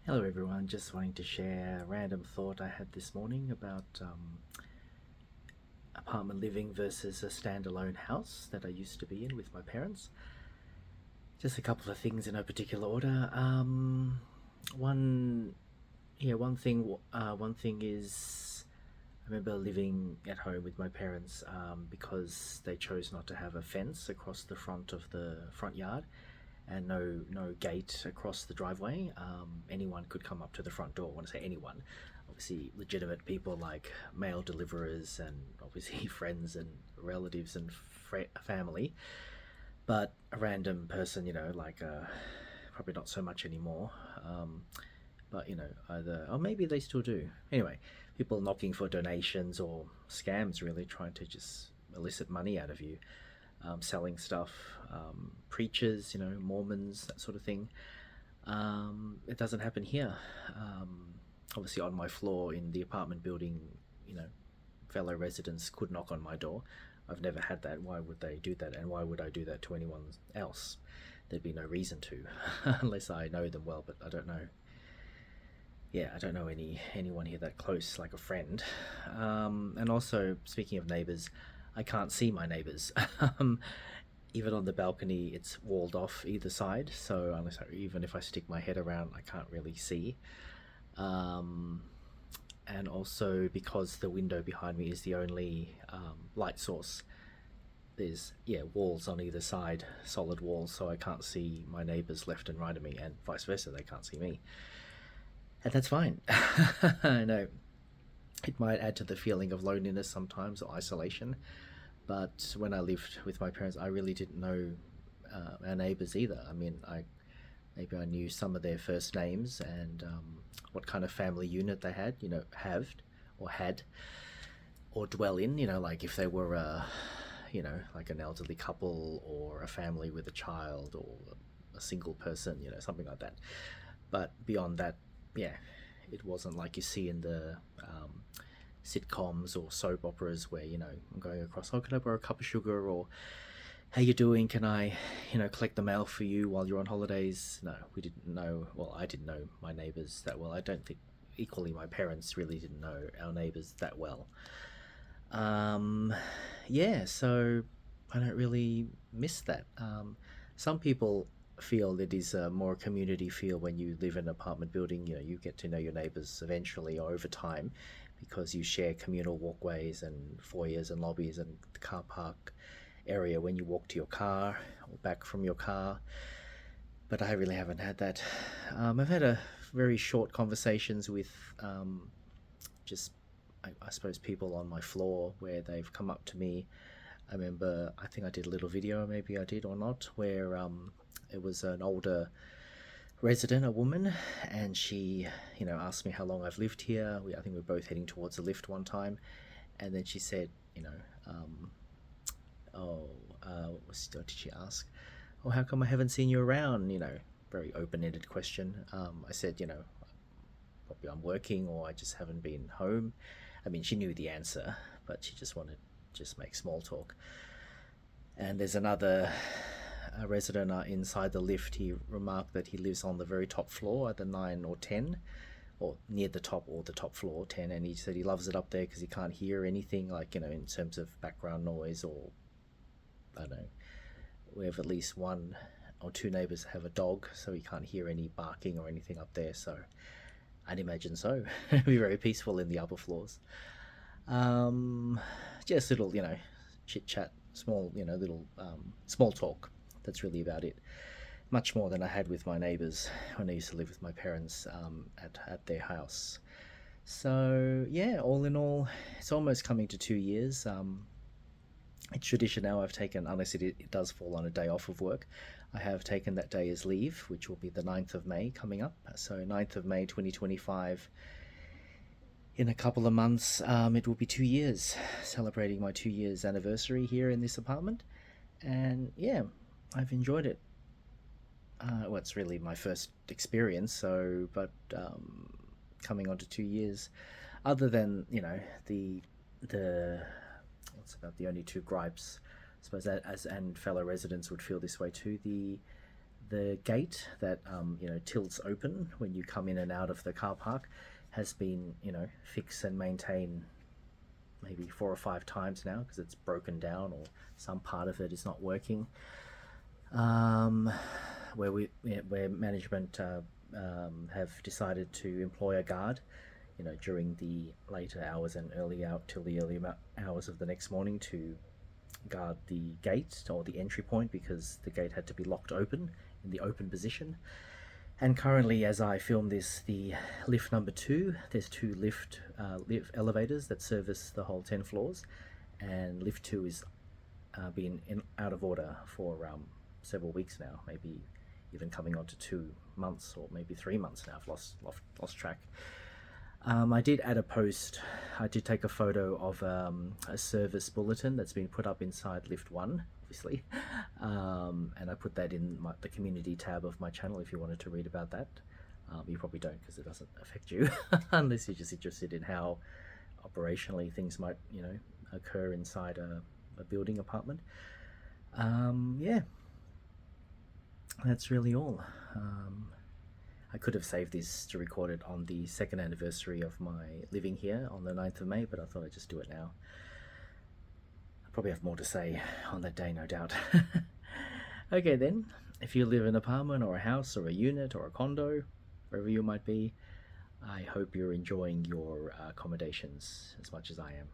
Hello everyone, just wanting to share a random thought I had this morning about apartment living versus a standalone house that I used to be in with my parents. Just a couple of things in no particular order. One, one thing is I remember living at home with my parents because they chose not to have a fence across the front of the front yard and no gate across the driveway. Anyone could come up to the front door. When I say anyone, obviously legitimate people like mail deliverers and obviously friends and relatives and family, but a random person, probably not so much anymore. Um, but either or maybe they still do. Anyway, people knocking for donations or scams, really trying to just elicit money out of you, selling stuff, preachers, Mormons, that sort of thing. It doesn't happen here. Obviously, on my floor in the apartment building, you know, fellow residents could knock on my door. I've never had that. Why would they do that? And why would I do that to anyone else? There'd be no reason to, unless I know them well. But I don't know. Yeah, I don't know anyone here that close, like a friend. And also, speaking of neighbours, I can't see my neighbours. um, Even on the balcony, it's walled off either side. So even if I stick my head around, I can't really see. Um, and also because the window behind me is the only light source, there's walls on either side, solid walls, so I can't see my neighbours left and right of me, and vice versa, they can't see me, and that's fine. I know it might add to the feeling of loneliness sometimes or isolation, but when I lived with my parents, I really didn't know our neighbours either. I mean, I maybe I knew some of their first names and what kind of family unit they had, have or had or dwell in, like if they were like an elderly couple or a family with a child or a single person, something like that. But beyond that, yeah, it wasn't like you see in the sitcoms or soap operas where, I'm going across, oh, can I borrow a cup of sugar, or how you doing? Can I, collect the mail for you while you're on holidays? No, we didn't know. Well, I didn't know my neighbours that well. I don't think equally my parents really didn't know our neighbours that well. Um, yeah, so I don't really miss that. Some people feel it is a more community feel when you live in an apartment building. You get to know your neighbours eventually or over time because you share communal walkways and foyers and lobbies and the car park area when you walk to your car or back from your car. But I really haven't had that. I've had a very short conversations with just, I suppose, people on my floor where they've come up to me. I remember, I think I did a little video, maybe I did or not, where it was an older resident, a woman, and she, asked me how long I've lived here. I think we were both heading towards the lift one time, and then she said, um, oh, what did she ask? Oh, how come I haven't seen you around? Very open-ended question. I said, probably I'm working or I just haven't been home. I mean, she knew the answer, but she just wanted to just make small talk. And there's another resident inside the lift. He remarked that he lives on the very top floor, either 9 or 10, or near the top or the top floor, 10. And he said he loves it up there because he can't hear anything, like, in terms of background noise, or I don't know. We have at least one or two neighbours have a dog, so he can't hear any barking or anything up there. So I'd imagine so. It'd be very peaceful in the upper floors. Um, just little, chit chat, small, little small talk. That's really about it. Much more than I had with my neighbours when I used to live with my parents at their house. So yeah, all in all, it's almost coming to 2 years. It's tradition now. I've taken, unless it does fall on a day off of work, I have taken that day as leave, which will be the 9th of May coming up. So 9th of May 2025, in a couple of months, it will be 2 years, celebrating my 2 years anniversary here in this apartment. And yeah, I've enjoyed it. Well, it's really my first experience, so, but coming on to 2 years, other than, the what's about the only two gripes, I suppose, that as and fellow residents would feel this way too, the gate that tilts open when you come in and out of the car park has been fixed and maintained maybe 4 or 5 times now because it's broken down or some part of it is not working. Where management have decided to employ a guard, during the later hours and till the early hours of the next morning to guard the gate or the entry point because the gate had to be locked open in the open position. And currently, as I film this, the lift number 2, there's 2 lift elevators that service the whole 10 floors, and lift 2 is been out of order for several weeks now, maybe even coming on to 2 months or maybe 3 months now. I've lost track. I did add a post. I did take a photo of a service bulletin that's been put up inside lift 1, obviously, and I put that in the community tab of my channel if you wanted to read about that. You probably don't because it doesn't affect you unless you're just interested in how operationally things might occur inside a building apartment. Yeah, that's really all. I could have saved this to record it on the 2nd anniversary of my living here on the 9th of May, but I thought I'd just do it now. I'll probably have more to say on that day, no doubt. Okay then, if you live in an apartment or a house or a unit or a condo, wherever you might be, I hope you're enjoying your accommodations as much as I am.